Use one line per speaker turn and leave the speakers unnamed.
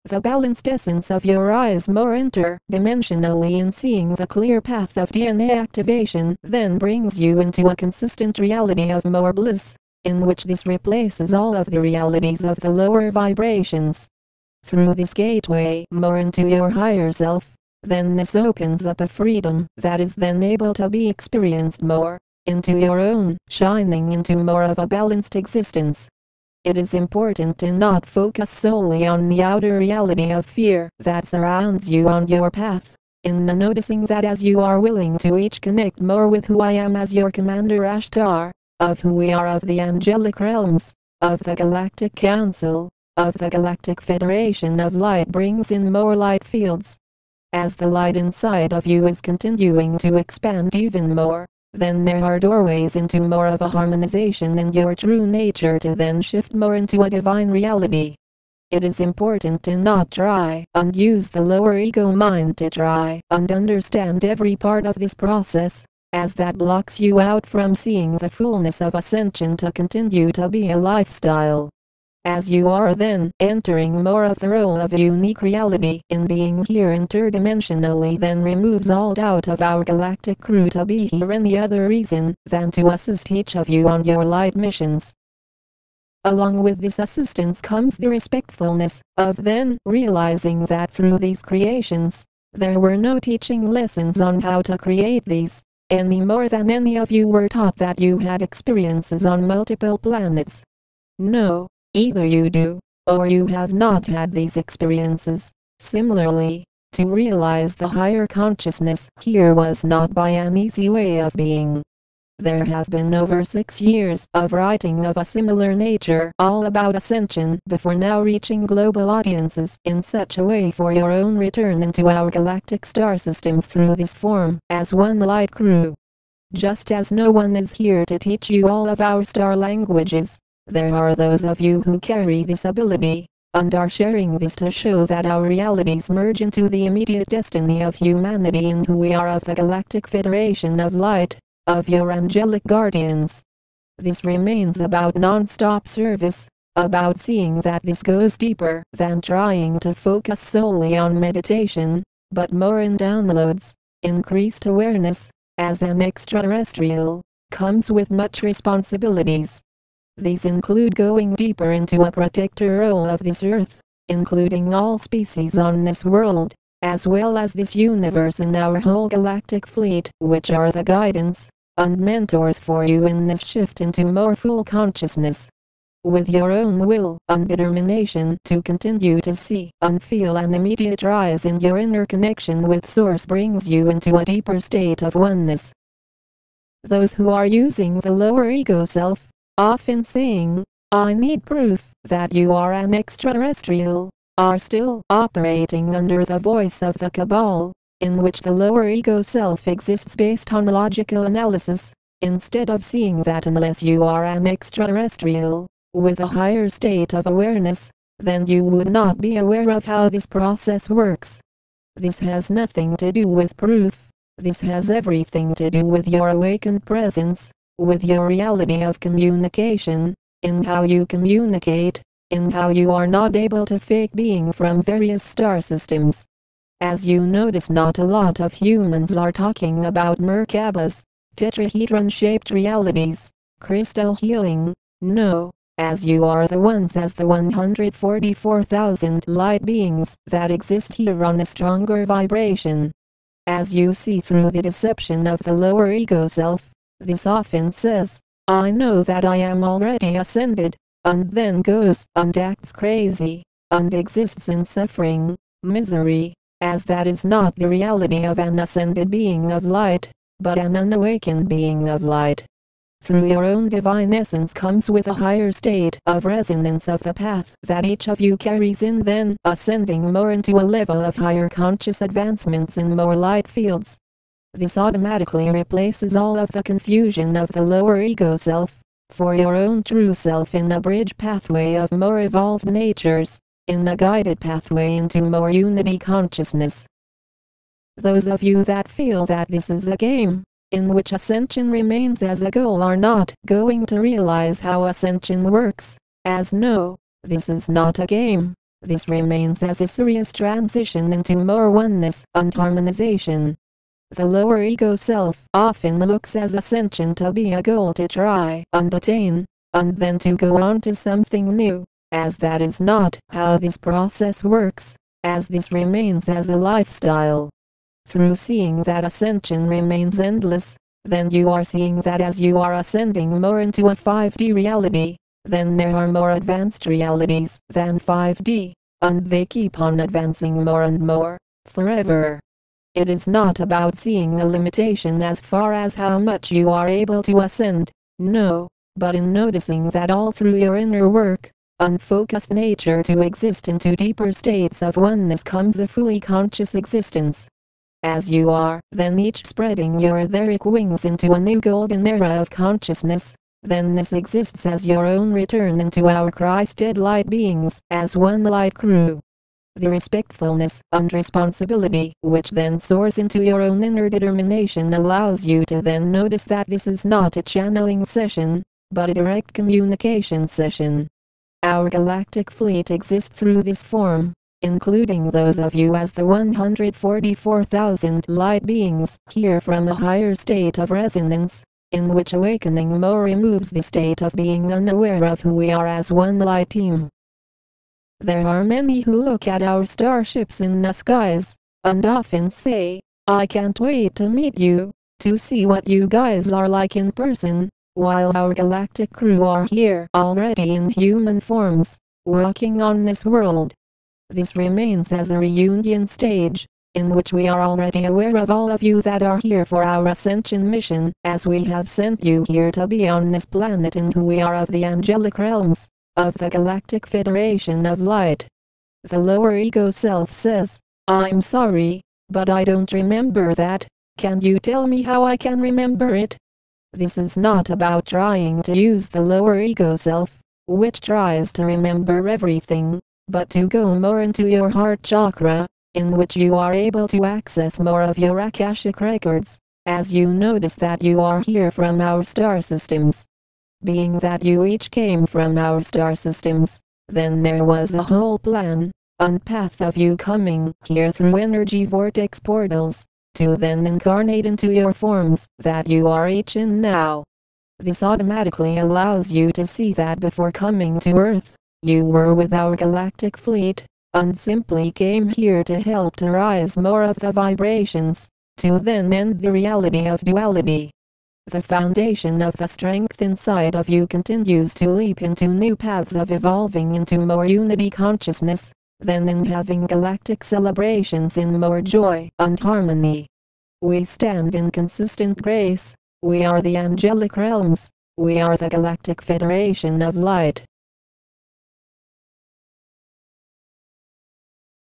the balanced essence of your eyes more interdimensionally in seeing the clear path of DNA activation then brings you into a consistent reality of more bliss, in which this replaces all of the realities of the lower vibrations. Through this gateway more into your higher self, then this opens up a freedom that is then able to be experienced more, into your own, shining into more of a balanced existence. It is important to not focus solely on the outer reality of fear that surrounds you on your path, in noticing that as you are willing to each connect more with who I am as your Commander Ashtar, of who we are of the angelic realms, of the Galactic Council, of the Galactic Federation of Light brings in more light fields. As the light inside of you is continuing to expand even more, then there are doorways into more of a harmonization in your true nature to then shift more into a divine reality. It is important to not try and use the lower ego mind to try and understand every part of this process, as that blocks you out from seeing the fullness of ascension to continue to be a lifestyle. As you are then entering more of the role of unique reality in being here interdimensionally then removes all doubt of our galactic crew to be here any other reason than to assist each of you on your light missions. Along with this assistance comes the respectfulness of then realizing that through these creations, there were no teaching lessons on how to create these, any more than any of you were taught that you had experiences on multiple planets. No. Either you do, or you have not had these experiences. Similarly, to realize the higher consciousness here was not by an easy way of being. There have been over 6 years of writing of a similar nature all about ascension before now reaching global audiences in such a way for your own return into our galactic star systems through this form as one light crew. Just as no one is here to teach you all of our star languages, there are those of you who carry this ability, and are sharing this to show that our realities merge into the immediate destiny of humanity in who we are of the Galactic Federation of Light, of your angelic guardians. This remains about non-stop service, about seeing that this goes deeper than trying to focus solely on meditation, but more in downloads, increased awareness, as an extraterrestrial, comes with much responsibilities. These include going deeper into a protector role of this earth, including all species on this world, as well as this universe and our whole galactic fleet, which are the guidance and mentors for you in this shift into more full consciousness. With your own will and determination to continue to see and feel an immediate rise in your inner connection with Source brings you into a deeper state of oneness. Those who are using the lower ego self, often saying, "I need proof that you are an extraterrestrial," are still operating under the voice of the cabal, in which the lower ego self exists based on logical analysis, instead of seeing that unless you are an extraterrestrial, with a higher state of awareness, then you would not be aware of how this process works. This has nothing to do with proof, this has everything to do with your awakened presence, with your reality of communication, in how you communicate, in how you are not able to fake being from various star systems. As you notice, not a lot of humans are talking about Merkabahs, tetrahedron-shaped realities, crystal healing, no, as you are the ones as the 144,000 light beings that exist here on a stronger vibration. As you see through the deception of the lower ego self, this often says, "I know that I am already ascended," and then goes and acts crazy, and exists in suffering, misery, as that is not the reality of an ascended being of light, but an unawakened being of light. Through your own divine essence comes with a higher state of resonance of the path that each of you carries in, then ascending more into a level of higher conscious advancements in more light fields. This automatically replaces all of the confusion of the lower ego self, for your own true self in a bridge pathway of more evolved natures, in a guided pathway into more unity consciousness. Those of you that feel that this is a game, in which ascension remains as a goal, are not going to realize how ascension works, as no, this is not a game, This remains as a serious transition into more oneness and harmonization. The lower ego self often looks as ascension to be a goal to try and attain, and then to go on to something new, as that is not how this process works, as this remains as a lifestyle. Through seeing that ascension remains endless, then you are seeing that as you are ascending more into a 5D reality, then there are more advanced realities than 5D, and they keep on advancing more and more, forever. It is not about seeing a limitation as far as how much you are able to ascend, no, but in noticing that all through your inner work, unfocused nature to exist into deeper states of oneness comes a fully conscious existence. As you are then each spreading your etheric wings into a new golden era of consciousness, then this exists as your own return into our Christed light beings as one light crew. The respectfulness and responsibility which then soars into your own inner determination allows you to then notice that this is not a channeling session, but a direct communication session. Our galactic fleet exists through this form, including those of you as the 144,000 light beings here from a higher state of resonance, in which awakening more removes the state of being unaware of who we are as one light team. There are many who look at our starships in the skies, and often say, "I can't wait to meet you, to see what you guys are like in person," while our galactic crew are here already in human forms, walking on this world. This remains as a reunion stage, in which we are already aware of all of you that are here for our ascension mission, as we have sent you here to be on this planet and who we are of the angelic realms, of the Galactic Federation of Light. The lower ego self says, "I'm sorry, but I don't remember that. Can you tell me how I can remember it?" This is not about trying to use the lower ego self, which tries to remember everything, but to go more into your heart chakra, in which you are able to access more of your Akashic records, as you notice that you are here from our star systems. Being that you each came from our star systems, then there was a whole plan, and path of you coming here through energy vortex portals, to then incarnate into your forms that you are each in now. This automatically allows you to see that before coming to Earth, you were with our galactic fleet, and simply came here to help to rise more of the vibrations, to then end the reality of duality. The foundation of the strength inside of you continues to leap into new paths of evolving into more unity consciousness, then in having galactic celebrations in more joy and harmony. We stand in consistent grace, we are the angelic realms, we are the Galactic Federation of Light.